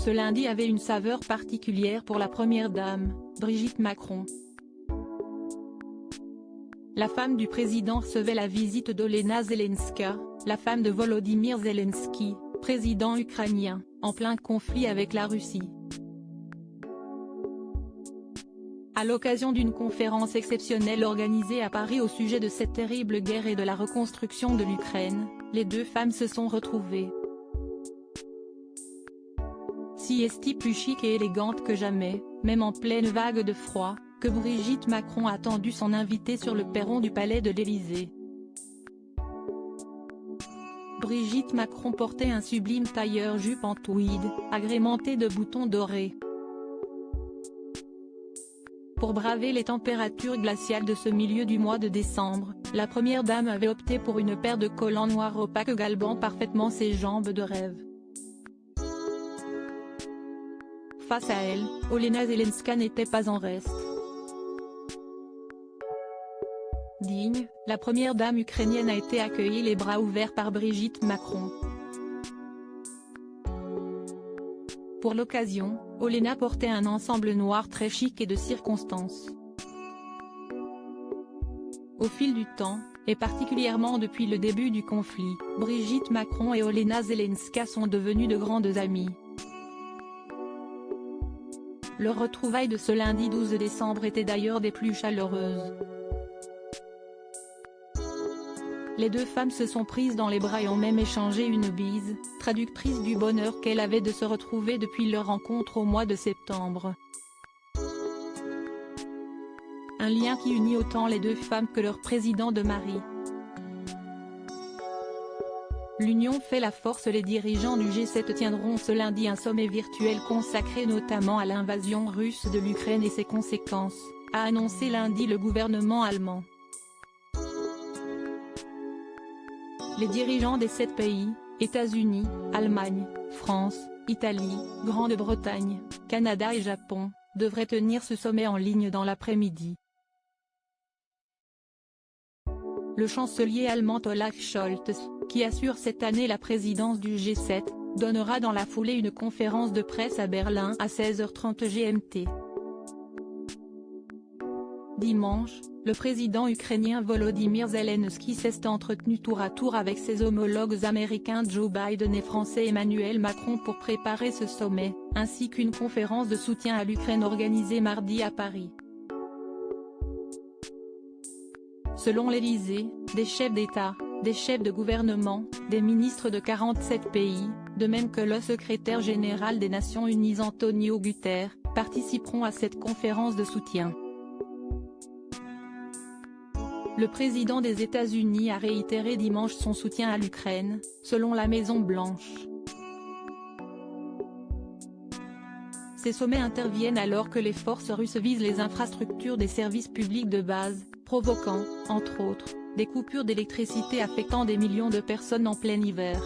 ce lundi avait une saveur particulière pour la première dame, Brigitte Macron. La femme du président recevait la visite d'Olena Zelenska, la femme de Volodymyr Zelensky, président ukrainien, en plein conflit avec la Russie. À l'occasion d'une conférence exceptionnelle organisée à Paris au sujet de cette terrible guerre et de la reconstruction de l'Ukraine, les deux femmes se sont retrouvées. Si est-elle plus chic et élégante que jamais, même en pleine vague de froid, que Brigitte Macron a tendu son invité sur le perron du palais de l'Élysée. Brigitte Macron portait un sublime tailleur-jupe en tweed, agrémenté de boutons dorés. Pour braver les températures glaciales de ce milieu du mois de décembre, la première dame avait opté pour une paire de collants noirs opaques galbant parfaitement ses jambes de rêve. Face à elle, Olena Zelenska n'était pas en reste. Digne, la première dame ukrainienne a été accueillie les bras ouverts par Brigitte Macron. Pour l'occasion, Olena portait un ensemble noir très chic et de circonstance. Au fil du temps, et particulièrement depuis le début du conflit, Brigitte Macron et Olena Zelenska sont devenues de grandes amies. Leur retrouvaille de ce lundi 12 décembre était d'ailleurs des plus chaleureuses. Les deux femmes se sont prises dans les bras et ont même échangé une bise, traductrice du bonheur qu'elles avaient de se retrouver depuis leur rencontre au mois de septembre. Un lien qui unit autant les deux femmes que leur président de mari. L'union fait la force. Les dirigeants du G7 tiendront ce lundi un sommet virtuel consacré notamment à l'invasion russe de l'Ukraine et ses conséquences, a annoncé lundi le gouvernement allemand. Les dirigeants des 7 pays, États-Unis, Allemagne, France, Italie, Grande-Bretagne, Canada et Japon, devraient tenir ce sommet en ligne dans l'après-midi. Le chancelier allemand Olaf Scholz, qui assure cette année la présidence du G7, donnera dans la foulée une conférence de presse à Berlin à 16h30 GMT. Dimanche, le président ukrainien Volodymyr Zelensky s'est entretenu tour à tour avec ses homologues américains Joe Biden et français Emmanuel Macron pour préparer ce sommet, ainsi qu'une conférence de soutien à l'Ukraine organisée mardi à Paris. Selon l'Élysée, des chefs d'État, des chefs de gouvernement, des ministres de 47 pays, de même que le secrétaire général des Nations Unies Antonio Guterres, participeront à cette conférence de soutien. Le président des États-Unis a réitéré dimanche son soutien à l'Ukraine, selon la Maison-Blanche. Ces sommets interviennent alors que les forces russes visent les infrastructures des services publics de base, provoquant, entre autres, des coupures d'électricité affectant des millions de personnes en plein hiver.